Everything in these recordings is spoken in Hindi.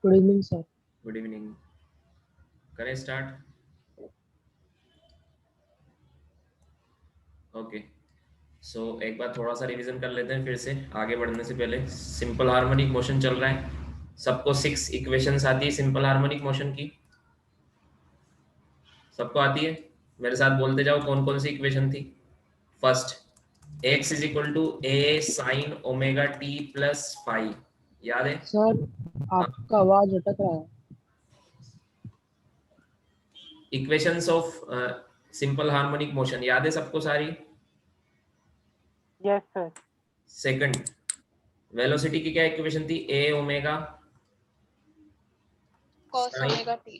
Good evening sir. Good evening. करें स्टार्ट। ओके, सो एक बार थोड़ा सा रिवीजन कर लेते हैं फिर से आगे बढ़ने से पहले। सिंपल हार्मोनिक मोशन चल रहा है, सबको 6 इक्वेशंस आती है सिंपल हार्मोनिक मोशन की, सबको आती है? मेरे साथ बोलते जाओ कौन कौन सी इक्वेशन थी। First, x is equal to a sine omega T plus five, याद है? सर हाँ, आपका आवाज अटक रहा है। Equations of simple harmonic motion याद है सबको सारी? Yes sir. सेकंड, वेलोसिटी की क्या इक्वेशन थी? A omega cos omega t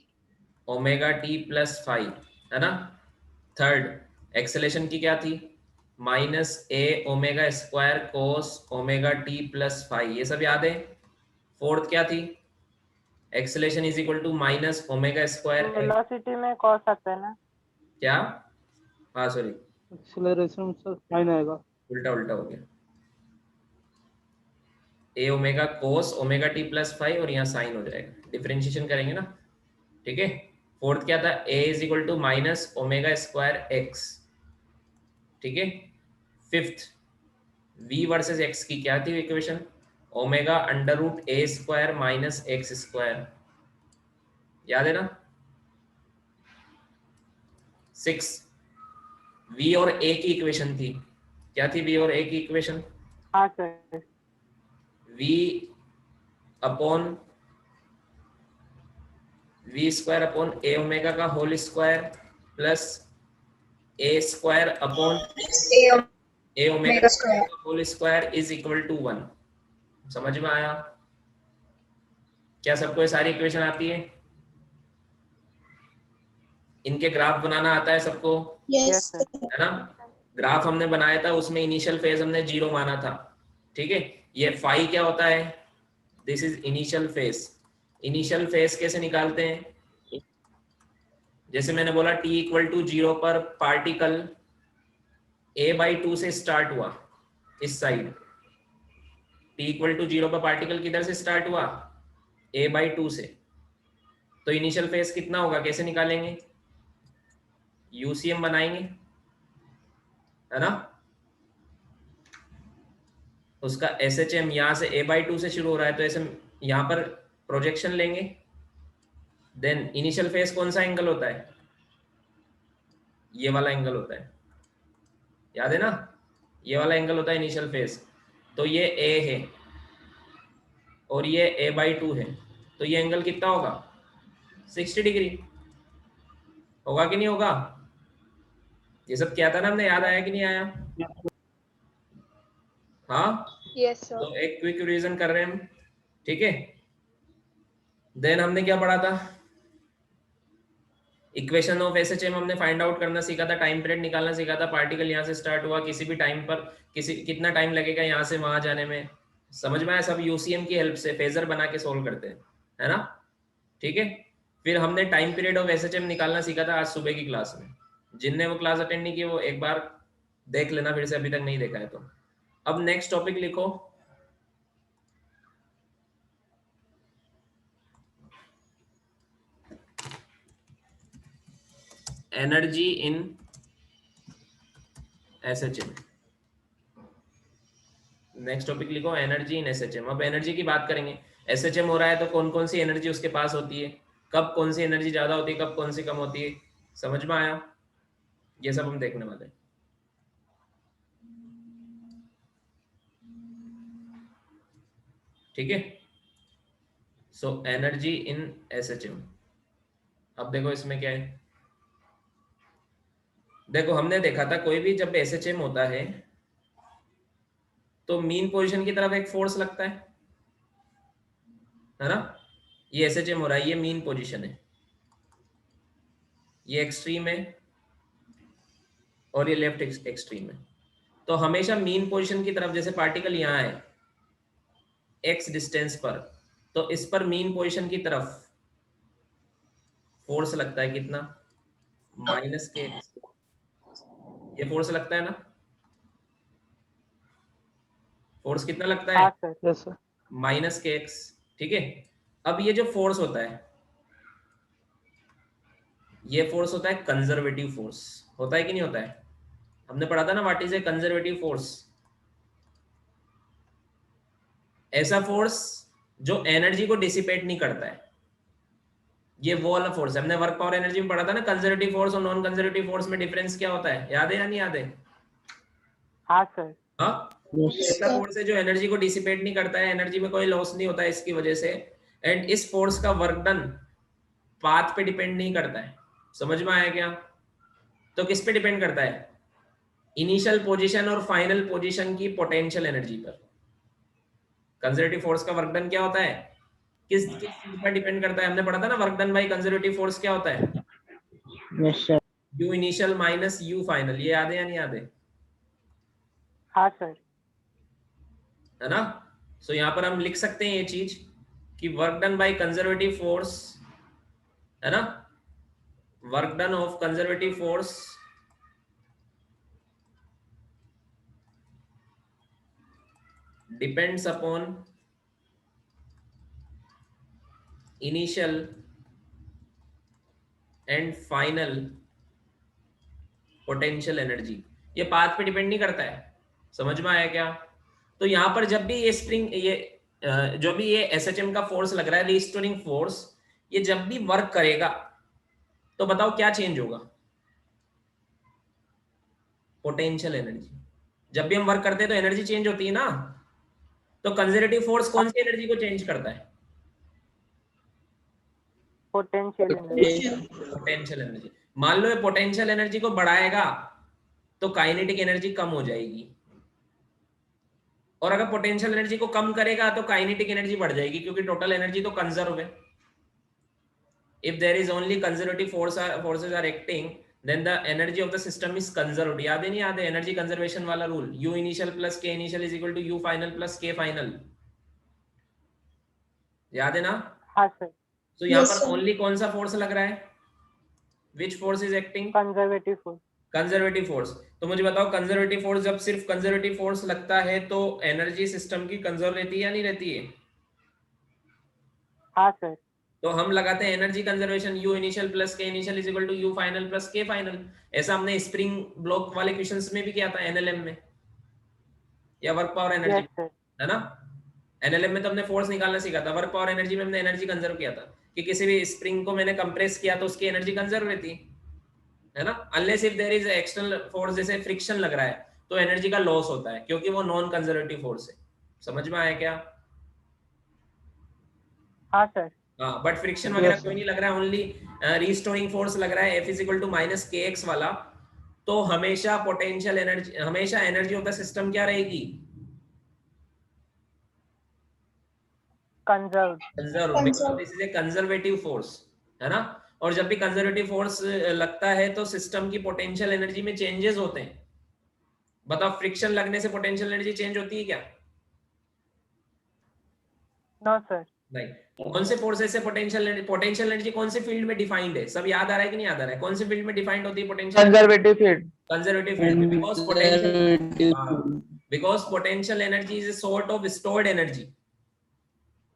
omega T plus five, है ना? थर्ड, एक्सेलेरेशन की क्या थी? Minus A omega square cos omega T plus five, ये सब याद है? फोर्थ क्या थी? Acceleration is equal to minus omega square. Velocity में कॉस आता है ना? क्या? हाँ सॉरी, एक्सेलरेशन सर साइन आएगा। उल्टा उल्टा हो गया। A omega cos omega T plus five और यहाँ साइन हो जाएगा, डिफरेंशिएशन करेंगे ना, ठीक है? फोर्थ क्या था? A is equal to minus omega square X, ठीक है? फिफ्थ, v वर्सेस x की क्या थी equation? Omega under root A square minus x square, याद है ना? सिक्स, v और a की इक्वेशन थी, क्या थी v और a की इक्वेशन? हाँ sir. v upon v square upon A omega का whole square plus A square upon A omega का whole square is equal to 1। समझ में आया? क्या सबको ये सारी इक्वेशन आती है? इनके ग्राफ बनाना आता है सबको? Yes sir. है ना? ग्राफ हमने बनाया था, उसमें इनिशियल फेज हमने 0 माना था, ठीक है? ये फाई क्या होता है? This is initial phase. Initial phase कैसे निकालते हैं? जैसे मैंने बोला t इक्वल टू 0 पर पार्टिकल a/2 से स्टार्ट हुआ, इस साइड t इक्वल टू 0 पर पार्टिकल किधर से स्टार्ट हुआ? a/2 से। तो इनिशियल फेज कितना होगा, कैसे निकालेंगे? यूसीएम बनाएंगे, है ना? उसका SHM यहाँ से a/2 से शुरू हो रहा है, तो ऐसे यहाँ पर प्रोजेक्शन लेंगे। देन इनिशियल फेज कौन सा एंगल होता है? ये वाला एंगल होता है, याद है ना? ये वाला एंगल होता है इनिशियल फेज। तो ये A है और ये a/2 है, तो ये एंगल कितना होगा? 60 डिग्री होगा कि नहीं होगा? ये सब क्या था ना हमने, याद आया कि नहीं आया? हाँ, yes sir तो एक क्विक रिवीजन कर रहे हैं हम, ठीक है? देन हमने क्या पढ़ा था? इक्वेशन ऑफ एसएचएम हमने फाइंड आउट करना सीखा था, टाइम पीरियड निकालना सीखा था। पार्टिकल यहाँ से स्टार्ट हुआ, किसी भी टाइम पर किसी कितना टाइम लगेगा यहाँ से वहां जाने में, समझ में आया? सब यूसीएम की हेल्प से फेजर बना के सोल्व करते हैं, है ना? ठीक है। फिर हमने टाइम पीरियड ऑफ एसएचएम निकालना सीखा था आज सुबह की क्लास में। जिनने वो क्लास अटेंड नहीं की वो एक बार देख लेना फिर से, अभी तक नहीं देखा है तो। अब नेक्स्ट टॉपिक लिखो, energy in SHM. Next topic लिखो, एनर्जी इन एसएचएम। अब एनर्जी की बात करेंगे। एसएचएम हो रहा है तो कौन कौन सी एनर्जी उसके पास होती है, कब कौन सी एनर्जी ज्यादा होती है, कब कौन सी कम होती है, समझ में आया? ये सब हम देखने वाले हैं, ठीक है? So energy in SHM. अब देखो इसमें क्या है। देखो हमने देखा था कोई भी जब एसएचएम होता है तो मीन पोजीशन की तरफ एक फोर्स लगता है ना? ये एसएचएम हो रहा है, ये मीन पोजीशन है, ये एक्सट्रीम है और ये लेफ्ट एक्सट्रीम है। तो हमेशा मीन पोजीशन की तरफ, जैसे पार्टिकल यहाँ है एक्स डिस्टेंस पर, तो इस पर मीन पोजीशन की तरफ फोर्स लगता है कितना? माइनस के एक्स। ये फोर्स लगता है ना? फोर्स कितना लगता है? हाँ सर। Yes sir. माइनस के एक्स, ठीक है? अब ये जो फोर्स होता है, ये फोर्स होता है कंजर्वेटिव फोर्स, होता है कि नहीं होता है? हमने पढ़ा था ना what is a conservative force. ऐसा फोर्स जो एनर्जी को डिसिपेट नहीं करता है, ये वो वाला फोर्स है। हमने वर्क पावर एनर्जी में पढ़ा था ना, कंजर्वेटिव फोर्स और नॉन कंजर्वेटिव फोर्स में डिफरेंस क्या होता है, याद है या नहीं याद है? हाँ सर। हाँ, ऐसा फोर्स है जो एनर्जी को डिसिपेट नहीं करता है, एनर्जी में कोई लॉस नहीं होता है इसकी वजह से, एंड इस फोर्स का वर्क डन पाथ पे डिपेंड नहीं करता है। समझ में आया क्या? तो किस पे डिपेंड करता है? इनिशियल पोजीशन और फाइनल पोजीशन की पोटेंशियल एनर्जी पर। कंजर्वेटिव फोर्स का वर्क डन क्या होता है, किस किस चीज पर डिपेंड करता है? हमने पढ़ा था ना work done by conservative force क्या होता है, yes sir. You initial minus you final. ये याद है या नहीं याद है? हाँ सर। है ना? सो यहाँ पर हम लिख सकते हैं ये चीज कि work done by conservative force, है ना, work done of conservative force depends upon initial and final potential energy. ये पाथ पे डिपेंड नहीं करता है। समझ में आया क्या? तो यहां पर जब भी ये स्प्रिंग, ये जो भी ये एसएचएम का फोर्स लग रहा है, रीस्टोरिंग फोर्स, ये जब भी वर्क करेगा तो बताओ क्या चेंज होगा? Potential energy. जब भी हम वर्क करते हैं तो एनर्जी चेंज होती है ना। तो कंजर्वेटिव फोर्स कौन सी एनर्जी को चेंज करता है? Potential energy. Potential energy. मान लो ये पोटेंशियल एनर्जी को बढ़ाएगा तो काइनेटिक एनर्जी कम हो जाएगी, और अगर पोटेंशियल एनर्जी को कम करेगा तो काइनेटिक एनर्जी बढ़ जाएगी, क्योंकि टोटल एनर्जी तो कंजर्व है। If there is only conservative forces are acting, then the energy of the system is conserved. याद है नहीं याद है? एनर्जी कंजर्वेशन वाला rule, U initial plus K initial is equal to U final plus K final। याद है ना? हाँ सर। तो यहाँ पर ओनली कौन सा फोर्स लग रहा है? Which force is acting? Conservative force. Conservative force. तो मुझे बताओ, कंजर्वेटिव फोर्स जब सिर्फ कंजर्वेटिव फोर्स लगता है तो एनर्जी सिस्टम की कंजर्व रहती है या नहीं रहती है? हाँ सर। तो हम लगाते हैं energy conservation, U initial plus K initial is equal to U final plus K final. ऐसा हमने स्प्रिंग ब्लॉक वाले क्वेश्चंस में भी किया था, एनएलएम में या work power energy, yes sir. है ना? एनएलएम में तो हमने फोर्स निकालना सीखा था, वर्क पावर एनर्जी में हमने एनर्जी कंजर्व किया था कि किसी भी स्प्रिंग को मैंने कंप्रेस किया तो उसकी एनर्जी कंजर्व रहती है ना। Unless if there is external force, जैसे फ्रिक्शन लग रहा है, तो एनर्जी का लॉस होता है क्योंकि वो नॉन कंजर्वेटिव फोर्स है। समझ में आया क्या? हाँ सर। हाँ, बट फ्रिक्शन वगैरह कोई नहीं लग रहा है, ओनली रीस्टोरिंग फोर्स लग रहा है, F is equal to minus kx वाला। तो हमेशा पोटेंशियल एनर्जी, हमेशा एनर्जी ऑफ द सिस्टम क्या रहेगी? Conserved. Conserve, because this is a conservative force, है ना। और जब भी कंजर्वेटिव फोर्स लगता है तो सिस्टम की पोटेंशियल एनर्जी में चेंजेस होते हैं। बताओ, फ्रिक्शन लगने से पोटेंशियल एनर्जी चेंज होती है क्या? No sir. नहीं। कौन से फोर्सेस से पोटेंशियल एनर्जी कौन से फील्ड में डिफाइंड है? सब याद आ रहा है कि नहीं याद आ रहा है? कौन से फील्ड में डिफाइंड होती है potential? Conservative field. Conservative field, because potential energy is a sort of stored energy।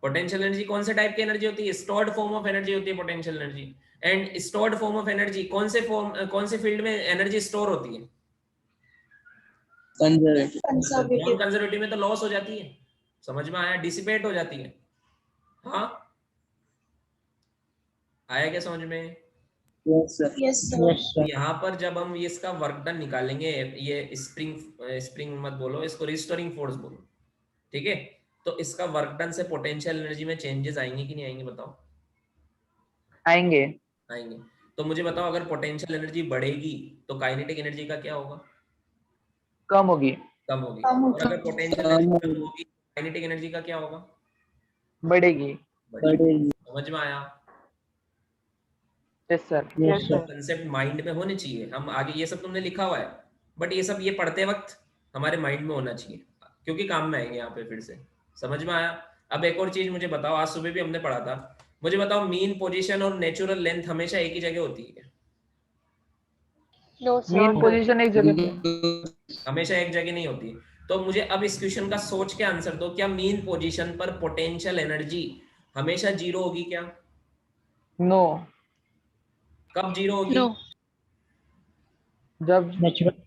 Potential energy कौन से टाइप की एनर्जी होती है? स्टोर्ड फॉर्म ऑफ एनर्जी होती है potential energy. And stored form of energy कौन से फील्ड में एनर्जी स्टोर होती है? कंजर्वेटिव। नॉन कंजर्वेटिव में तो लॉस हो जाती है। समझ में आया? डिसिपेट हो जाती है। हाँ, आया क्या समझ में? Yes sir. Yes sir. यहाँ पर जब हम ये इसका वर्क डन निकालेंगे, ये स्प्रिंग मत बोलो, इसको रिस्टोरिंग फोर्स बोलो, ठीक है? तो इसका वर्क डन से पोटेंशियल एनर्जी में चेंजेस आएंगे कि नहीं आएंगे? बताओ। आएंगे। आएंगे। तो मुझे बताओ, अगर पोटेंशियल एनर्जी बढ़ेगी तो काइनेटिक एनर्जी का क्या होगा? कम होगी। कम होगी। और अगर पोटेंशियल एनर्जी कम होगी, काइनेटिक एनर्जी का क्या होगा? बढ़ेगी। समझ में आया? Yes sir. Yes sir. Concept mind में होने चाहिए। हम आगे ये सब तुमने लिखा हुआ है, बट ये सब ये पढ़ते वक्त हमारे माइंड में होना चाहिए, क्योंकि काम में आएंगे यहाँ पे फिर से। समझ में आया? अब एक और चीज मुझे बताओ, आज सुबह भी हमने पढ़ा था, मुझे बताओ मीन पोजीशन और नेचुरल लेंथ हमेशा एक ही जगह होती है? मीन पोजीशन एक जगह, हमेशा एक जगह नहीं होती। तो मुझे अब इस क्वेश्चन का सोच के आंसर दो, क्या मीन पोजीशन पर पोटेंशियल एनर्जी हमेशा जीरो होगी क्या? नो। कब जीरो होगी? नो। जब नेचुरल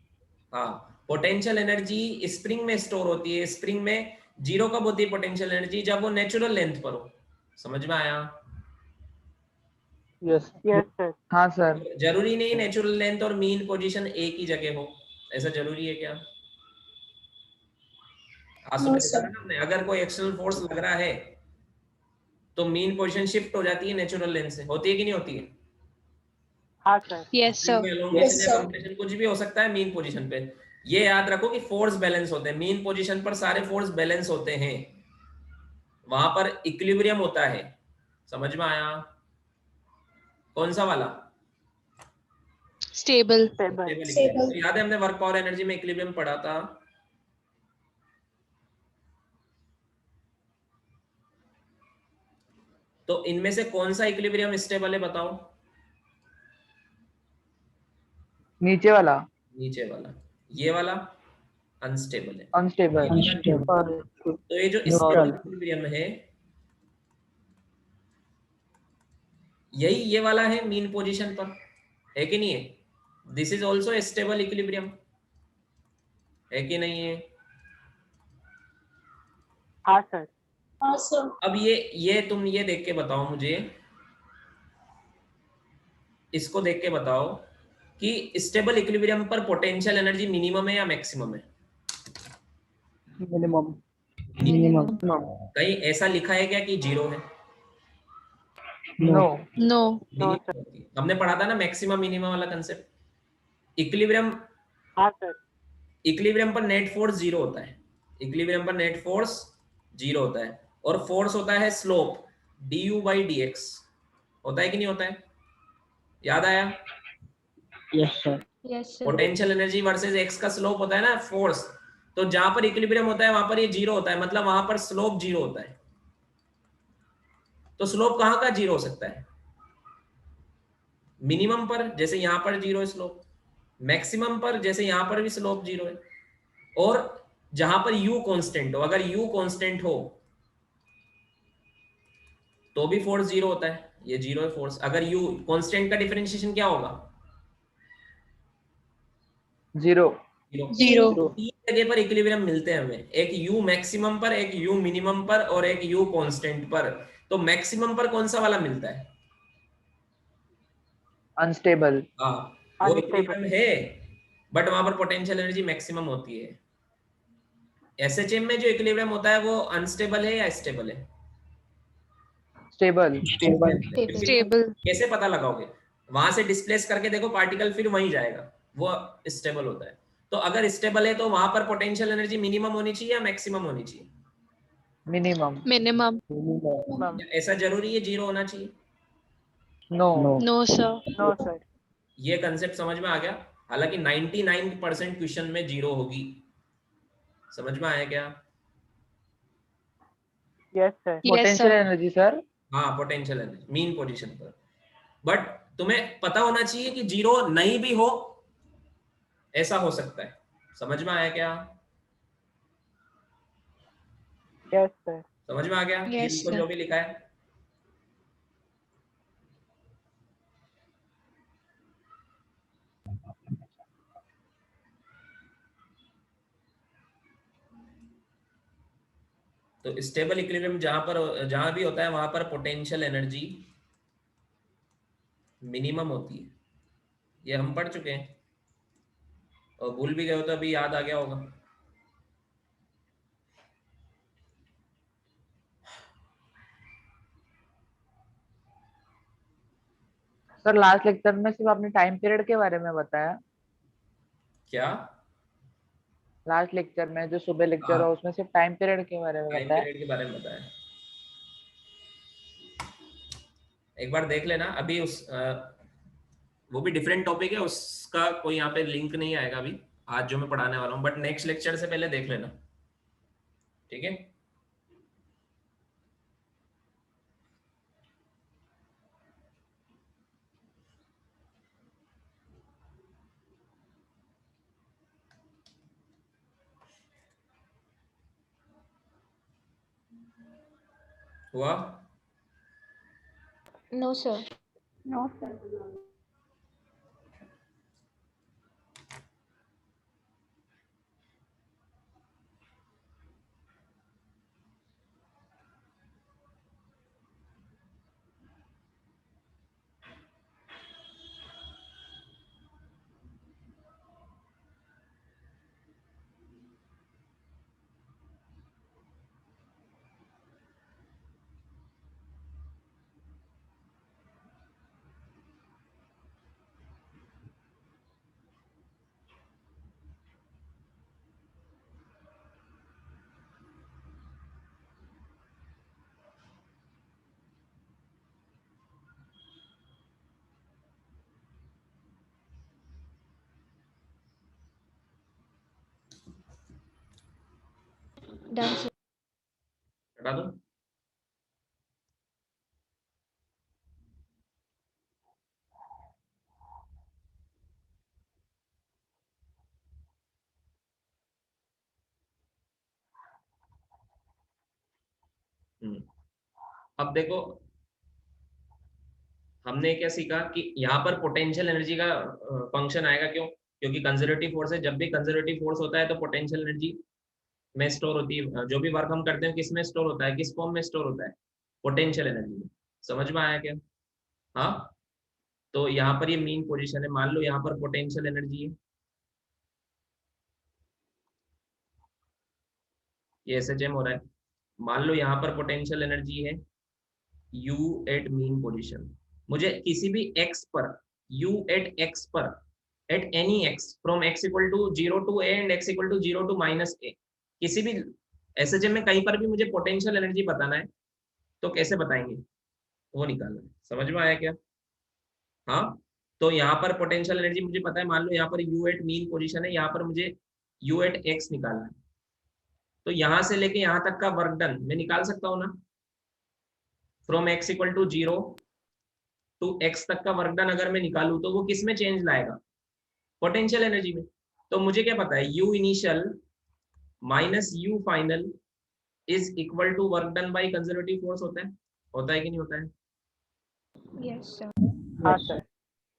हाँ, पोटेंशियल एनर्जी स्प्रिंग में स्टोर होती है। स्प्रिंग में जीरो कब होती है पोटेंशियल एनर्जी? जब वो नेचुरल लेंथ पर हो। समझ में आया? यस। Yes, sir. हाँ सर। जरूरी नहीं नेचुरल लेंथ और मीन पोजीशन एक ही जगह हो, ऐसा जरूरी है क्या? आज No, सुबह देखा sir. था ना हमने, अगर कोई एक्सटर्नल फोर्स लग रहा है तो मीन पोजीशन शिफ्ट हो जाती है नेचुरल लेंथ से, होती है कि नहीं होती है? हाँ सर. Yes, sir. एलोंगेशन या कंप्रेशन कुछ भी हो सकता है मीन पोजीशन पे। ये याद रखो कि फोर्स बैलेंस होते हैं मीन पोजीशन पर, सारे फोर्स बैलेंस होते हैं, वहां पर इक्विलिब्रियम होता है। समझ में आया? कौन सा वाला? Stable. Stable. स्टेबल। तो याद है हमने वर्क पावर एनर्जी में इक्विलिब्रियम पढ़ा था। तो इनमें से कौन सा इक्विलिब्रियम स्टेबल है बताओ? नीचे वाला नीचे वाला। ये वाला अनस्टेबल है। अनस्टेबल। अनस्टेबल तो ये जो न्यूट्रल इक्विलिब्रियम है, यही ये वाला है मीन पोजीशन पर, है कि नहीं है? This is also stable equilibrium, है कि नहीं है? हाँ सर. अब ये तुम ये देख के बताओ मुझे, इसको देख के बताओ कि स्टेबल इक्विलिब्रियम पर पोटेंशियल एनर्जी मिनिमम है या मैक्सिमम है? मिनिमम मिनिमम कहीं ऐसा लिखा है क्या कि जीरो है? No. No. No, minimum sir. होती है। हमने पढ़ा था ना मैक्सिमम मिनिमम वाला कंसेप्ट। इक्विलिब्रियम, हाँ सर. इक्विलिब्रियम पर नेट फोर्स जीरो होता है। इक्विलिब्रियम पर नेट फोर्स जीरो होता है, और फोर्स होता है स्लोप du बाई dx। होता है कि नहीं होता है? याद आया? Yes sir Yes, sir. Potential energy versus x का स्लोप होता है ना फोर्स। तो जहां पर इक्विलिब्रियम होता है वहां पर ये जीरो होता है, मतलब वहां पर स्लोप जीरो होता है। तो स्लोप कहाँ का जीरो हो सकता है? मिनिमम पर, जैसे यहां पर जीरो है स्लोप। मैक्सिमम पर, जैसे यहां पर भी स्लोप जीरो है। और जहां पर u कांस्टेंट हो, अगर u कांस्टेंट हो तो भी फोर्स जीरो होता है। ये जीरो है फोर्स। अगर u कांस्टेंट का डिफरेंशिएशन क्या होगा? जीरो। Zero. तीन जगह पर इक्विलिब्रियम मिलते हैं हमें, एक u मैक्सिमम पर, एक u मिनिमम पर, और एक u कांस्टेंट पर। तो मैक्सिमम पर कौन सा वाला मिलता है? अनस्टेबल। हाँ, वो Unstable. इक्विलिब्रियम है, बट वहां पर पोटेंशियल एनर्जी मैक्सिमम होती है। एसएचएम में जो इक्विलिब्रियम होता है वो अनस्टेबल है या स्टेबल है? स्टेबल। Stable Stable. कैसे पता लगाओगे? वहां से डिस्प्लेस करके देखो, पार्टिकल फिर वहीं जाएगा, वो स्टेबल होता है। तो अगर स्टेबल है तो वहां पर पोटेंशियल एनर्जी मिनिमम होनी चाहिए या मैक्सिमम होनी चाहिए? मिनिमम। Minimum. Ma'am. ऐसा जरूरी है जीरो होना चाहिए? No. No No, sir. No, sir. ये कंसेप्ट समझ में आ गया? हालांकि 99% क्वेश्चन में जीरो होगी। समझ में आया क्या? Yes, sir. Yes, potential sir. Energy sir. हाँ, पोटेंशियल एनर्जी मीन पोजीशन पर। बट तुम्हें पता होना चाहिए कि जीरो नहीं भी हो, ऐसा हो सकता है। समझ में आया क्या? Yes, sir. समझ में आ गया? ये Yes, लिखो sir. जो भी लिखा है। तो स्टेबल इक्विलिब्रियम जहां भी होता है वहां पर पोटेंशियल एनर्जी मिनिमम होती है। ये हम पढ़ चुके हैं, और भूल भी गए हो तो अभी याद आ गया होगा। सर लास्ट लेक्चर में सिर्फ आपने टाइम पीरियड के बारे में बताया। क्या? लास्ट लेक्चर में जो सुबह लेक्चर हाँ, हो उसमें सिर्फ टाइम पीरियड के बारे में टाइम बताया। पीरियड के बारे में बताया। एक बार देख लेना अभी वो भी डिफरेंट टॉपिक है, उसका कोई यहाँ पे लिंक नहीं आएगा अभी आज जो मैं पढ़ाने वाला हूँ, बट नेक्स्ट लेक्चर से पहले देख लेना, ठीक है? हुआ? No, sir. No, sir. Done, sir. हटा दो। अब देखो हमने क्या सीखा कि यहाँ पर पोटेंशियल एनर्जी का फंक्शन आएगा, क्यों? क्योंकि कंजर्वेटिव फोर्स है, जब भी कंजर्वेटिव फोर्स होता है तो पोटेंशियल एनर्जी में स्टोर होती है। जो भी वर्क हम करते हैं किस में स्टोर होता है, किस फॉर्म में स्टोर होता है? पोटेंशियल एनर्जी में। समझ में आया क्या? हाँ, तो यहाँ पर ये मीन पोजीशन है, मान लो यहाँ पर पोटेंशियल एनर्जी है, ये एसएचएम हो रहा है। मान लो यहाँ पर पोटेंशियल एनर्जी है U एट मीन पोजीशन। मुझे किसी भी x पर, U एट x पर, at any x from x equal to 0 to a and x equal to 0 to -a, किसी भी एसएचएम में कहीं पर भी मुझे पोटेंशियल एनर्जी बताना है, तो कैसे बताएंगे? वो निकालना है। समझ में आया क्या? हाँ, तो यहाँ पर पोटेंशियल एनर्जी मुझे पता है, मान लो यहाँ पर U एट मीन पोजीशन है, यहाँ पर मुझे U एट x निकालना है। तो यहाँ से लेके यहाँ तक का वर्क डन मैं निकाल सकता हूँ ना, from x equal to 0 to x तक का वर्क डन अगर मैं निकालूं तो वो किस में चेंज लाएगा? पोटेंशियल एनर्जी में। तो मुझे क्या पता है, U initial minus U final is equal to work done by conservative force होता है कि नहीं होता है? Yes, sir. हाँ सर।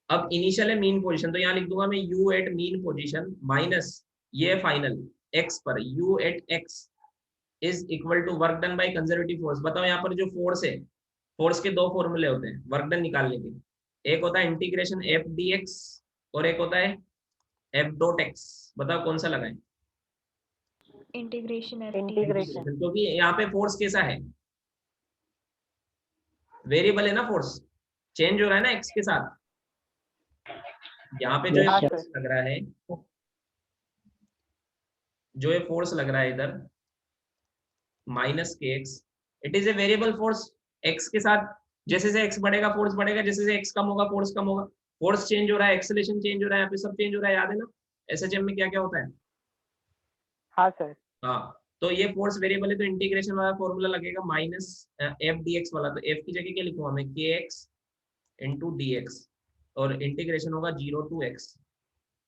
अब इनिशियल है मीन पोजीशन, तो यहाँ लिख दूंगा मैं U at mean position minus ये फाइनल x पर U at x is equal to work done by conservative force. बताओ यहाँ पर जो फोर्स है, फोर्स के दो फॉर्मूले होते हैं वर्क डन निकालने के, एक होता है इंटीग्रेशन एफ डी एक्स और एक होता है एफ डॉट एक्स। बताओ कौन सा लगाएं? Integration FT. इंटीग्रेशन। क्योंकि यहाँ पे फोर्स कैसा है, वेरिएबल है ना, फोर्स चेंज हो रहा है ना एक्स के साथ। यहाँ पे जो हाँ फोर्स सर। लग रहा है, जो ये फोर्स लग रहा है इधर माइनस के x, it is a variable force. X के साथ जैसे से एक्स बढ़ेगा फोर्स बढ़ेगा, जैसे से एक्स कम होगा फोर्स कम होगा। फोर्स चेंज हो रहा है, एक्सेलरेशन चेंज हो रहा है, यहाँ पे सब चेंज हो रहा है, याद है ना एसएचएम में क्या क्या होता है? हाँ सर। हाँ, तो ये फोर्स वेरिएबल है, तो इंटीग्रेशन वाला फॉर्मूला लगेगा माइनस एफ डी एक्स वाला। तो एफ की जगह क्या लिखूंगा मैं, के एक्स इंटू डी एक्स, और इंटीग्रेशन होगा 0 टू एक्स।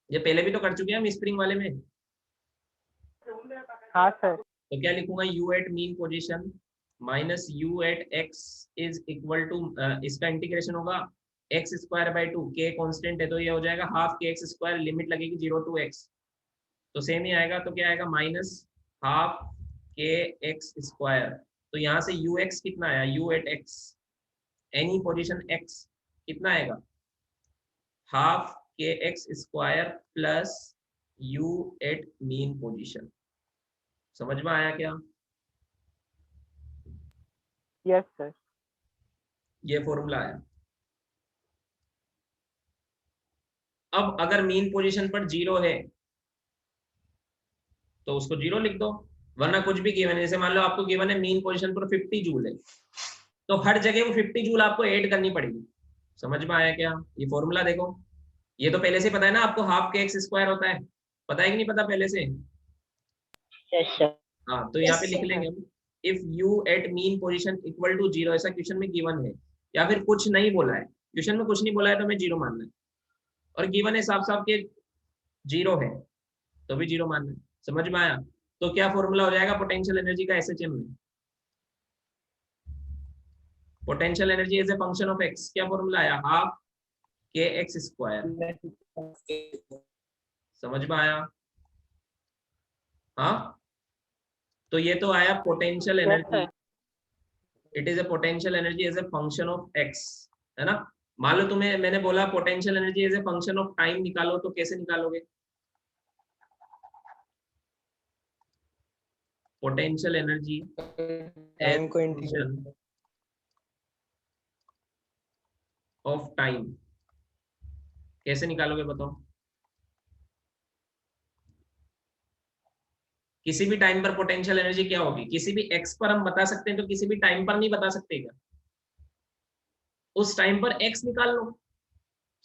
ये पहले भी तो कर चुके हैं हम स्प्रिंग वाले में। हाँ सर। तो क्या लिखूंगा, U at mean position minus U at x is equal to, इसका इंटीग्रेशन होगा x square by 2, k constant है तो ये हो जाएगा half k x square, limit लगेगी 0 टू x, तो सेम ही आएगा। तो क्या आएगा, minus half k x square. तो यहाँ से ux कितना आया, U at x any position x कितना आएगा, half k x square plus U at mean position. समझ में आया क्या? Yes sir. ये फॉर्मूला है। अब अगर मीन पोजीशन पर 0 है तो उसको 0 लिख दो, वरना कुछ भी गिवन है, जैसे मान लो आपको गिवन है मीन पोजीशन पर 50 जूल है, तो हर जगह वो 50 जूल आपको ऐड करनी पड़ेगी। समझ में आया क्या? ये फॉर्मूला देखो, ये तो पहले से पता है ना आपको, हाफ के एक्स स्क्वायर होता है, पता है कि नहीं पता पहले से? Yes, sir. हाँ, तो यहाँ पे लिख लेंगे हम, if U at mean position equal to 0, ऐसा क्वेश्चन में गिवन है, या फिर कुछ नहीं बोला है, क्वेश्चन में कुछ नहीं बोला है तो मैं 0 मानना है, और गिवन है साफ साफ के 0 है तो भी 0 मानना है। समझ में आया? तो क्या फॉर्मूला हो जाएगा पोटेंशियल एनर्जी का एसएचएम में? Potential energy as a function of x, क्या फॉर्मूला आया, हाफ के एक्स स्क्वायर, समझ में आया? हाँ, तो ये तो आया potential Yes, energy, sir. It is a potential energy as a function of x, है ना। मान लो तुम्हें मैंने बोला potential energy as a function of time निकालो, तो कैसे निकालोगे? पोटेंशियल एनर्जी टाइम को इंटीग्रेट ऑफ टाइम कैसे निकालोगे बताओ? किसी भी टाइम पर पोटेंशियल एनर्जी क्या होगी, किसी भी एक्स पर हम बता सकते हैं, तो किसी भी टाइम पर नहीं बता सकते क्या? उस टाइम पर एक्स निकाल लो,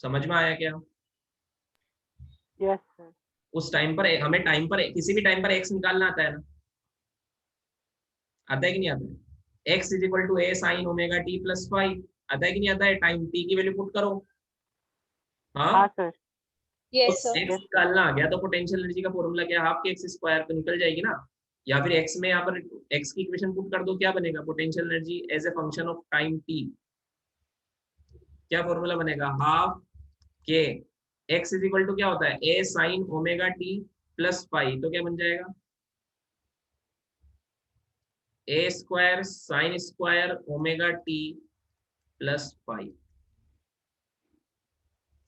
समझ में आया क्या? Yes, sir. उस टाइम पर हमें टाइम पर किसी भी टाइम पर एक्स निकालना आता है ना, आता है कि नहीं आता है? x is equal to a sine omega T plus five, आता है कि नहीं आता है? टाइम t की वैल्यू पुट करो, हाँ, हाँ, sir. Yes, तो sir. x निकालना आ गया, तो पोटेंशियल एनर्जी का फॉर्मूला क्या है, हाफ के एक्स स्क्वायर, तो निकल जाएगी ना। या फिर x में यहाँ पर x की इक्वेशन पुट कर दो, क्या बनेगा, potential energy as a function of time t, क्या फॉर्मूला बनेगा, हाफ के x इज इक्वल टू क्या होता है, a sine omega T plus five, तो क्या बन जाएगा, A square sine square omega T plus five,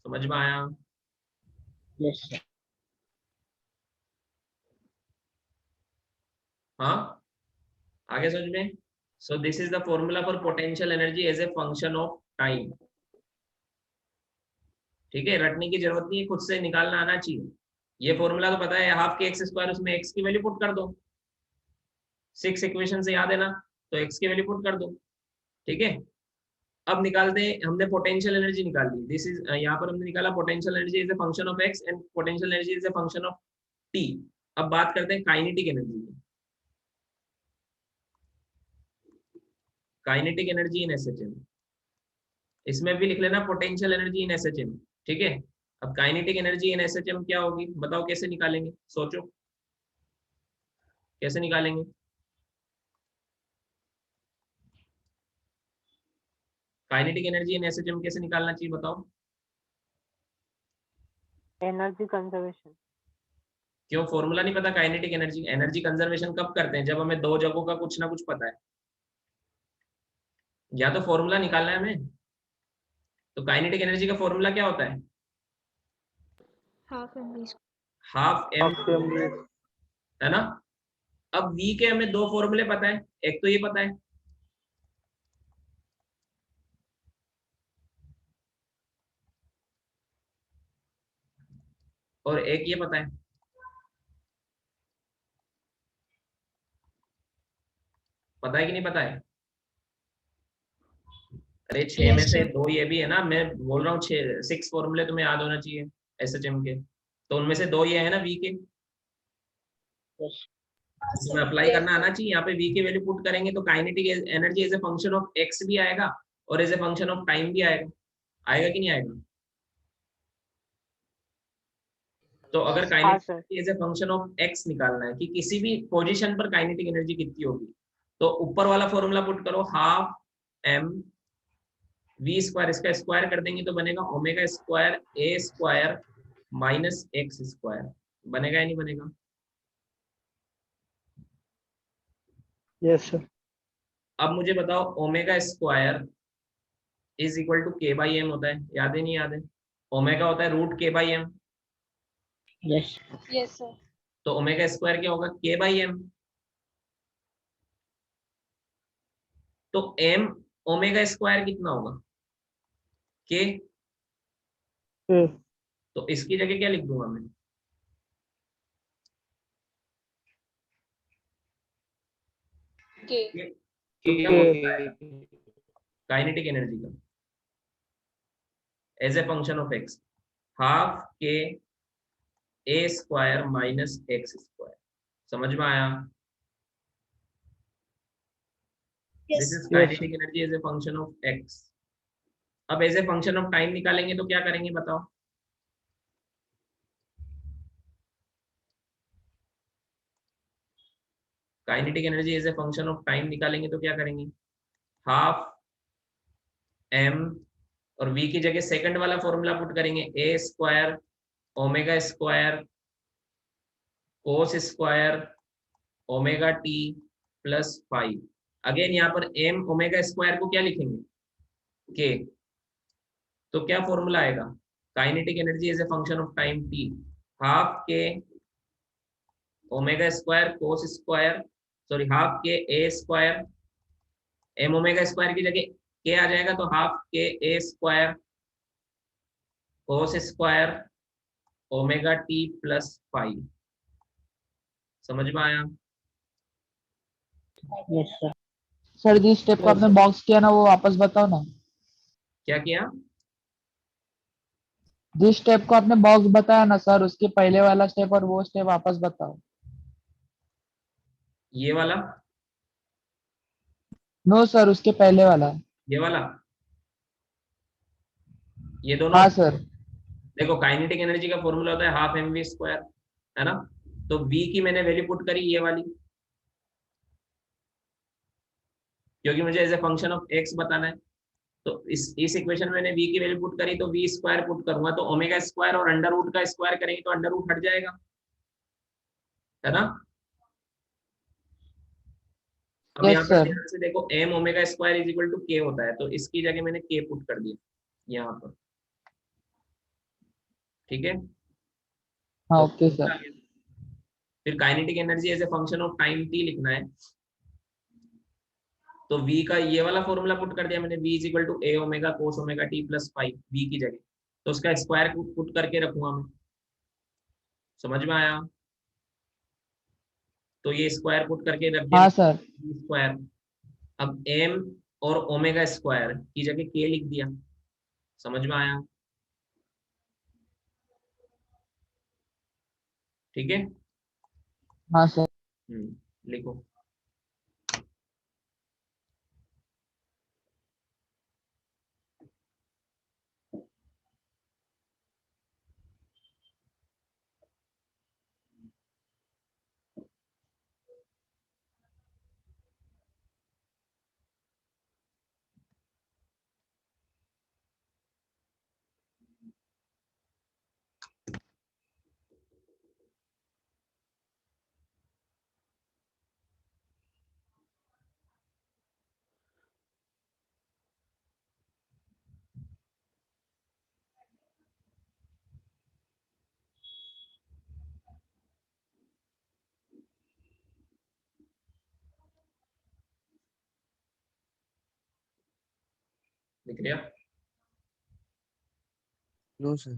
समझ में आया? Yes, sir. हाँ, आगे समझ में? So this is the formula for potential energy as a function of time. ठीक है, रटने की जरूरत नहीं है, खुद से निकालना आना चाहिए। ये फॉर्मूला तो पता है, हाफ के एक्स स्क्वायर, उसमें एक्स की वैल्यू पुट कर दो, 6 इक्वेशन से याद है ना, तो एक्स की वैल्यू पुट कर दो। ठीक है, अब निकालते हैं, हमने पोटेंशियल एनर्जी निकाल दी, दिस इज यहाँ पर हमने निकाला potential energy is a function of x and potential energy is a function of T. अब बात करते हैं काइनेटिक एनर्जी की। काइनेटिक एनर्जी इन एसएचएम, इसमें भी लिख लेना पोटेंशियल एनर्जी इन एसएचएम। ठीक है, अब काइनेटिक एनर्जी इन एसएचएम क्या होगी बताओ, कैसे निकालेंगे, सोचो कैसे निकालेंगे? काइनेटिक एनर्जी इन एसएचएम कैसे निकालना चाहिए बताओ? Energy conservation. क्यों, फॉर्मूला नहीं पता काइनेटिक एनर्जी? एनर्जी कंजर्वेशन कब करते हैं, जब हमें दो जगहों का कुछ ना कुछ पता है, या तो फॉर्मूला निकालना है हमें। तो काइनेटिक एनर्जी का फॉर्मूला क्या होता है, Half mv square. Half m, है ना। अब v के हमें दो फॉर्मूले पता है, एक तो ये पता है, और एक ये पता है। पता है कि नहीं पता है? अरे 6 में Yes, से sir. 2 ये भी है ना, मैं बोल रहा हूँ 6 फॉर्मूले तुम्हें याद होना चाहिए एसएचएम के, तो उनमें से 2 ये है ना वी के, Yes. तुम्हें अप्लाई करना आना चाहिए। यहाँ पे वी की वैल्यू पुट करेंगे तो kinetic energy as a function of x भी आएगा और as a function of time भी आएगा, आएगा कि नहीं आएगा? तो अगर हाँ, kinetic sir. As a function of x निकालना है कि किसी भी पोजीशन पर काइनेटिक एनर्जी कितनी होगी, तो ऊपर वाला फॉर्मूला पुट करो, हाफ एम वी स्क्वायर, इसका स्क्वायर कर देंगे तो बनेगा omega square a square minus x square, बनेगा या नहीं बनेगा? Yes sir. अब मुझे बताओ omega square is equal to k by m होता है, याद है नहीं याद है? ओमेगा होता है root k by m, Yes. Yes, sir. तो ओमेगा स्क्वायर क्या होगा, के बाई एम। तो एम ओमेगा स्क्वायर कितना होगा, के, तो इसकी जगह क्या लिख दूंगा मैं, K. तो क्या फॉर्मूला आएगा काइनेटिक एनर्जी का as a function of x, half के A square minus x square, समझ में आया? This is kinetic energy as a function of X. अब as a function of time निकालेंगे तो क्या करेंगे बताओ? Kinetic energy as a function of time निकालेंगे तो क्या करेंगे, हाफ m और v की जगह सेकंड वाला फॉर्मूला पुट करेंगे a square omega square cos square omega t plus 5। Again यहाँ पर m ओमेगा स्क्वायर को क्या लिखेंगे k, तो क्या फॉर्मूला आएगा kinetic energy as a function of time t half के omega square cos square sorry half के a square m omega square की जगह k आ जाएगा तो हाफ के a square cos square omega t plus 5। समझ में आया? Yes, sir. सर जिस स्टेप को आपने बॉक्स किया ना वो वापस बताओ ना। क्या किया? जिस स्टेप को आपने बॉक्स बताया ना सर उसके पहले वाला स्टेप और वो स्टेप वापस बताओ। ये वाला? नो सर उसके पहले वाला। ये वाला? ये दोनों? हाँ सर। देखो काइनेटिक एनर्जी का फॉर्मूला होता है हाफ एम वी स्क्वायर, है ना? तो v की मैंने वैल्यू पुट करी ये वाली, क्योंकि मुझे as a function of x बताना है। तो इस इक्वेशन में मैंने v की वैल्यू पुट करी तो v स्क्वायर पुट करूंगा तो ओमेगा स्क्वायर और अंडर रूट का स्क्वायर करेंगे तो अंडर रूट हट जाएगा, है ना? अब Yes, यहाँ पर sir. ध्यान से देखो m omega square is equal to k होता है तो इसकी जगह मैंने k पुट कर दिया यहाँ पर, ठीक है? हाँ तो ओके सर। फिर kinetic energy as a function of time t लिखना है तो v का ये वाला फॉर्मूला पुट कर दिया मैंने, v is equal to a omega cos omega t plus 5 v की जगह, तो उसका स्क्वायर पुट करके रखूंगा मैं। समझ में आया? तो ये स्क्वायर पुट करके रख दिया हाँ सर। स्क्वायर। अब m और ओमेगा स्क्वायर की जगह k लिख दिया। समझ में आया? ठीक है? हाँ सर। लिखो। लिख लिया? No, sir.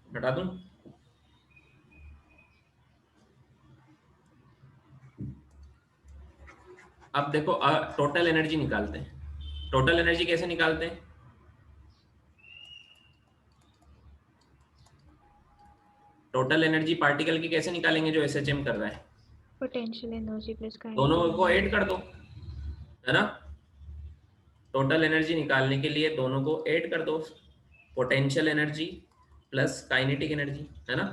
हटा दूं? अब देखो टोटल एनर्जी निकालते हैं। टोटल एनर्जी कैसे निकालते हैं? टोटल एनर्जी पार्टिकल की कैसे निकालेंगे जो एसएचएम कर रहा है? पोटेंशियल एनर्जी प्लस दोनों को ऐड कर दो, है ना? टोटल एनर्जी निकालने के लिए दोनों को ऐड कर दो, potential energy plus kinetic energy, है ना?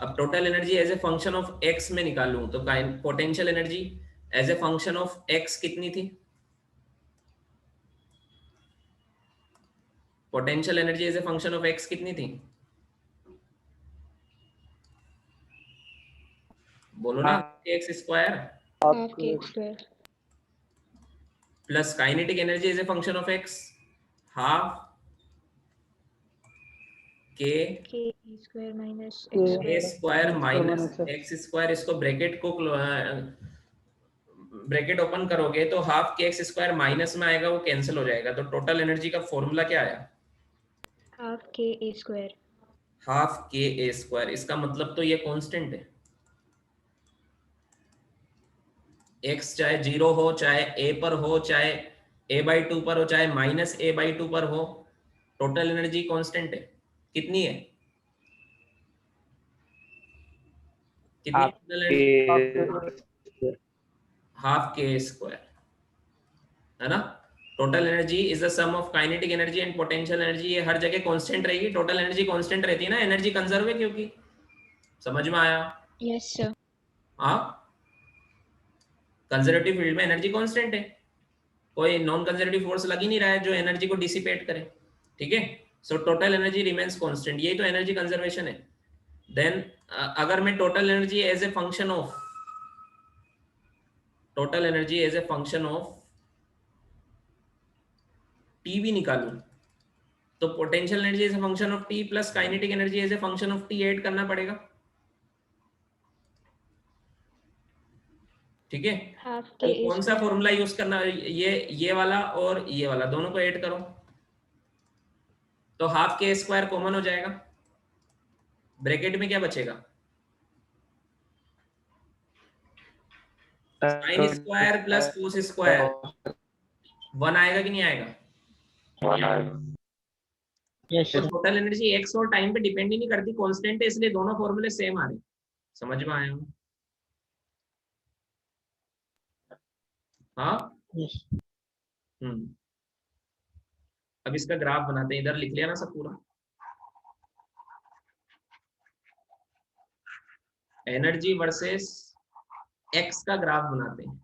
अब total energy as a function of x में निकालूं तो potential energy as a function of x कितनी थी? Potential energy as a function of x कितनी थी? बोलो ना, x square half k x square plus kinetic energy as a function of x half k square minus a square minus x square. इसको ब्रैकेट को ब्रैकेट ओपन करोगे तो half k x square minus में आएगा, वो कैंसिल हो जाएगा। तो टोटल एनर्जी का फॉर्मूला क्या आया? हाफ के ए स्क्वायर। हाफ के ए स्क्वायर। इसका मतलब तो ये कांस्टेंट है, एक्स चाहे 0 हो, चाहे ए पर हो, चाहे a/2 पर हो, चाहे माइनस a/2 पर हो, टोटल एनर्जी कांस्टेंट है। कितनी है? कितनी total energy? Half k square, है ना? Total energy is the sum of kinetic energy and potential energy. ये हर जगह कांस्टेंट रहेगी, टोटल एनर्जी कांस्टेंट रहती है ना, एनर्जी कंजर्व है क्योंकि। समझ में आया? Yes, sir. हाँ, कंजर्वेटिव फील्ड में एनर्जी कांस्टेंट है, कोई नॉन कंजर्वेटिव फोर्स लग ही नहीं रहा है जो एनर्जी को डिसिपेट करे। ठीक है, so total energy remains constant, यही तो एनर्जी कंजर्वेशन है। देन अगर मैं total energy as a function of t भी निकालूं तो potential energy as a function of t plus kinetic energy as a function of t add करना पड़ेगा। ठीक है, Half तो K A कौन सा square. फॉर्मूला यूज करना, ये वाला और ये वाला दोनों को ऐड करो तो हाफ के स्क्वायर कॉमन हो जाएगा, ब्रैकेट में क्या बचेगा, sine square plus cos square, 1 आएगा कि नहीं आएगा? Yes, तो sir. टोटल एनर्जी एक्स और टाइम पे डिपेंड ही नहीं करती, कांस्टेंट है, इसलिए दोनों फॉर्मूले सेम आ रहे। समझ में आया? हाँ। Yes. अब इसका ग्राफ बनाते हैं, इधर लिख लिया ना सब पूरा। एनर्जी वर्सेस एक्स का ग्राफ बनाते हैं।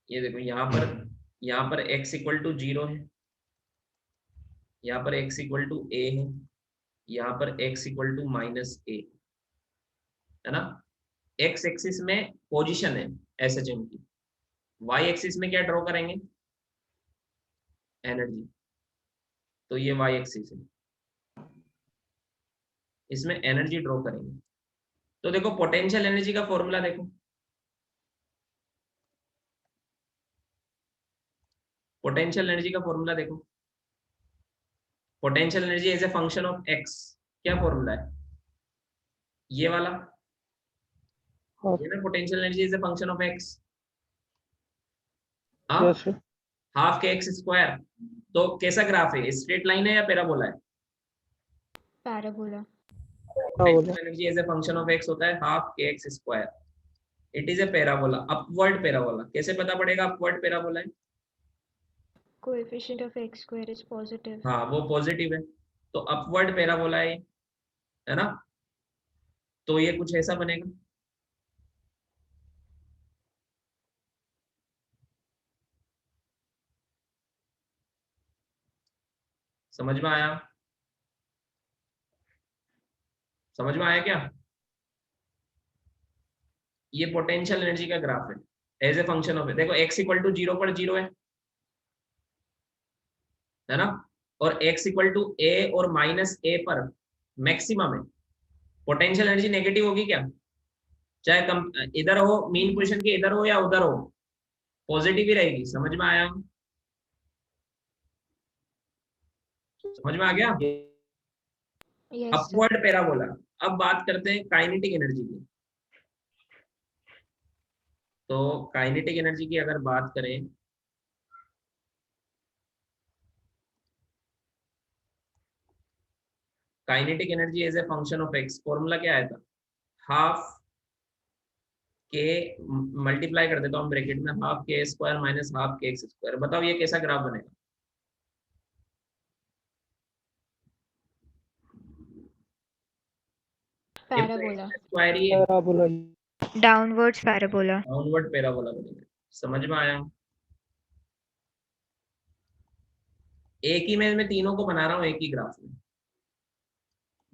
ये देखो यहाँ पर x इक्वल टू 0 है, यहाँ पर x इक्वल टू a है, यहाँ पर x इक्वल टू -a है ना। x एक्सिस में पोजीशन है एसएचएम की, y एक्सिस में क्या ड्रॉ करेंगे, एनर्जी, तो ये y एक्सिस है, इसमें एनर्जी ड्रॉ करेंगे। तो देखो पोटेंशियल एनर्जी का फॉर्मूला देखो, पोटेंशियल एनर्जी का फॉर्मूला देखो, potential energy as a function of x, क्या फॉर्मूला है, ये वाला, ये ना potential energy as a function of x, Yes, sir. Half k x square. तो कैसा ग्राफ है, स्ट्रेट लाइन है या पैराबोला है? Parabola. बोला energy as a function of x होता है half k x square, it is a parabola, upward parabola. कैसे पता पड़ेगा अपवर्ड पैराबोला है? Coefficient of x square is positive. हाँ, वो पॉजिटिव है, तो अपवर्ड पैराबोला है ना। तो ये कुछ ऐसा बनेगा, समझ में आया? समझ में आया क्या? ये पोटेंशियल एनर्जी का ग्राफ है एज ए फंक्शन ऑफ, देखो x इक्वल टू 0 पर 0 है ना, और x इक्वल टू a और -a पर मैक्सिमम है। पोटेंशियल एनर्जी नेगेटिव होगी क्या, चाहे कम इधर हो, मीन पोजीशन के इधर हो या उधर हो, पॉजिटिव ही रहेगी। समझ में आया? समझ में आ गया? Yes, sir. Upward parabola. अब बात करते हैं काइनेटिक एनर्जी की। तो काइनेटिक एनर्जी की अगर बात करें, kinetic energy as a function of x, formula क्या आया था, हाफ के मल्टीप्लाई कर देता हूँ ब्रैकेट में, half k square minus half k x square. बताओ ये कैसा ग्राफ बनेगा, Parabola. स्क्वायर ही है, parabola Downwards parabola. Downward parabola बनेगा। समझ में आया? एक ही मैं तीनों को बना रहा हूँ एक ही ग्राफ में,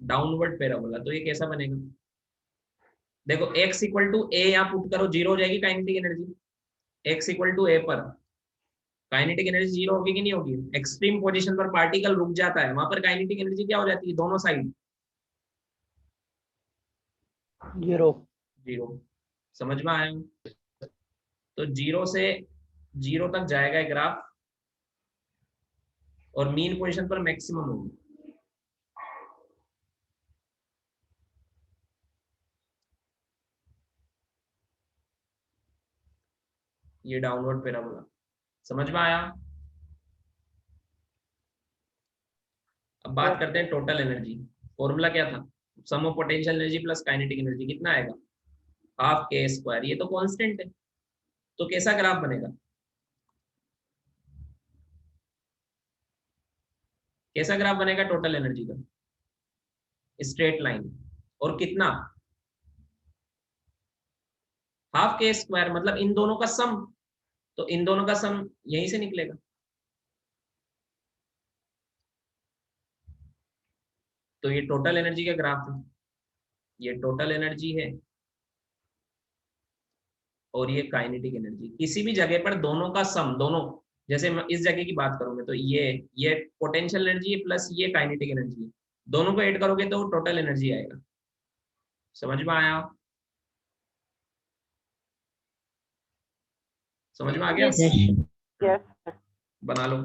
डाउनवर्ड पैराबोला। तो ये कैसा बनेगा, देखो x इक्वल टू ए यहाँ पुट करो, 0 हो जाएगी kinetic energy, x equal to A पर काइनेटिक एनर्जी 0 होगी कि नहीं होगी। एक्सट्रीम पोजीशन पर पार्टिकल रुक जाता है, वहां पर काइनेटिक एनर्जी क्या हो जाती है, दोनों साइड 0 0। समझ में आया? तो 0 से 0 तक जाएगा ग्राफ और मीन पोजीशन पर मैक्सिमम होगी। ये डाउनवर्ड पैराबोला। समझ में आया? अब बात करते हैं टोटल एनर्जी। फॉर्मूला क्या था? Sum of potential energy plus kinetic energy कितना आएगा? Half k square. ये तो कांस्टेंट है, तो कैसा ग्राफ बनेगा? कैसा ग्राफ बनेगा टोटल एनर्जी का? Straight line. और कितना? हाफ के स्क्वायर, मतलब इन दोनों का सम। तो इन दोनों का सम यहीं से निकलेगा। तो ये टोटल एनर्जी का ग्राफ है, ये टोटल एनर्जी है और ये काइनेटिक एनर्जी। किसी भी जगह पर दोनों का सम, दोनों, जैसे मैं इस जगह की बात करूंगा तो ये पोटेंशियल एनर्जी है प्लस ये काइनेटिक एनर्जी है, दोनों को ऐड करोगे तो टोटल एनर्जी आएगा। समझ में आया? समझ में आ गया? Yes. Yes. Yes. बना लो।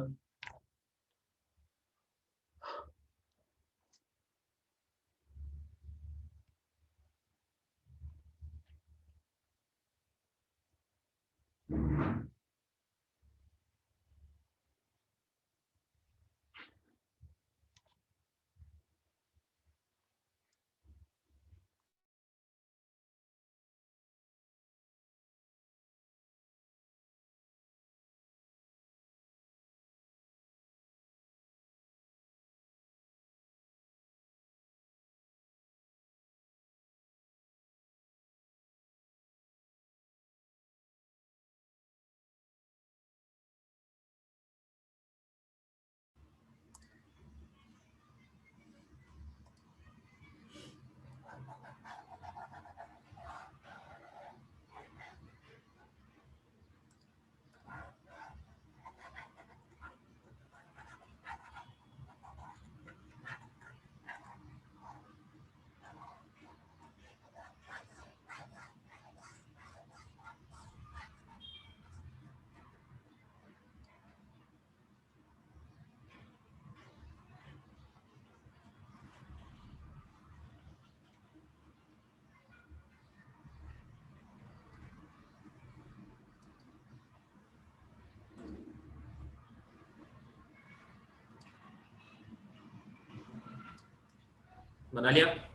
बना लिया?